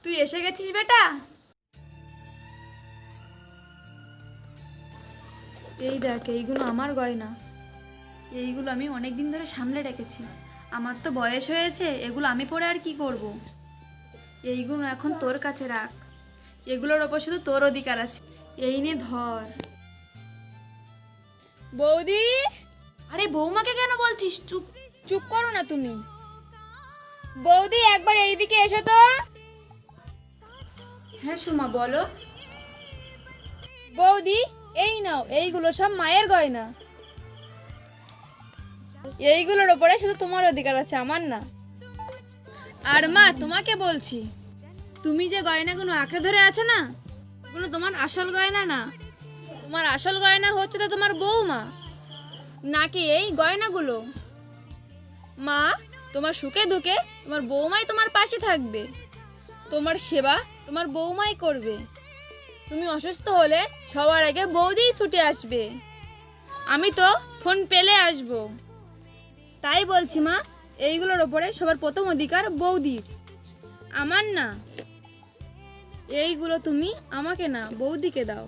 তুই এসে গেছিস বেটা? এই দেখ, এইগুলো আমার গয়না। এইগুলো আমি অনেক দিন ধরে সামলে রেখেছি। আমার তো বয়স হয়েছে, এগুলো আমি পরে আর কি করব। এইগুলো এখন তোর কাছে রাখ। এগুলোর ওপর শুধু তোর অধিকার আছে। এই নে ধর। বৌদি, আরে বৌমাকে কেন বলছিস? চুপ। চুপ করো না তুমি। বৌদি, একবার এইদিকে এসো তো। হ্যাঁ সুমা, বলো। বৌদি, এই নাও, এইগুলো সব মায়ের গয়না। এইগুলোর ওপরে শুধু তোমার অধিকার আছে, আমার না। আর মা, তোমাকে বলছি, তুমি যে গয়নাগুলো আঁকড়ে ধরে আছে না, এগুলো তোমার আসল গয়না না। তোমার আসল গয়না হচ্ছে তো তোমার বৌমা, নাকি এই গয়নাগুলো। মা, তোমার সুখে দুঃখে তোমার বৌমাই তোমার পাশে থাকবে। তোমার সেবা তোমার বৌমাই করবে। তুমি অসুস্থ হলে সবার আগে বৌদিই ছুটে আসবে। আমি তো ফোন পেলে আসবো। তাই বলছি মা, এইগুলোর ওপরে সবার প্রথম অধিকার বৌদির, আমার না। এইগুলো তুমি আমাকে না, বৌদিকে দাও।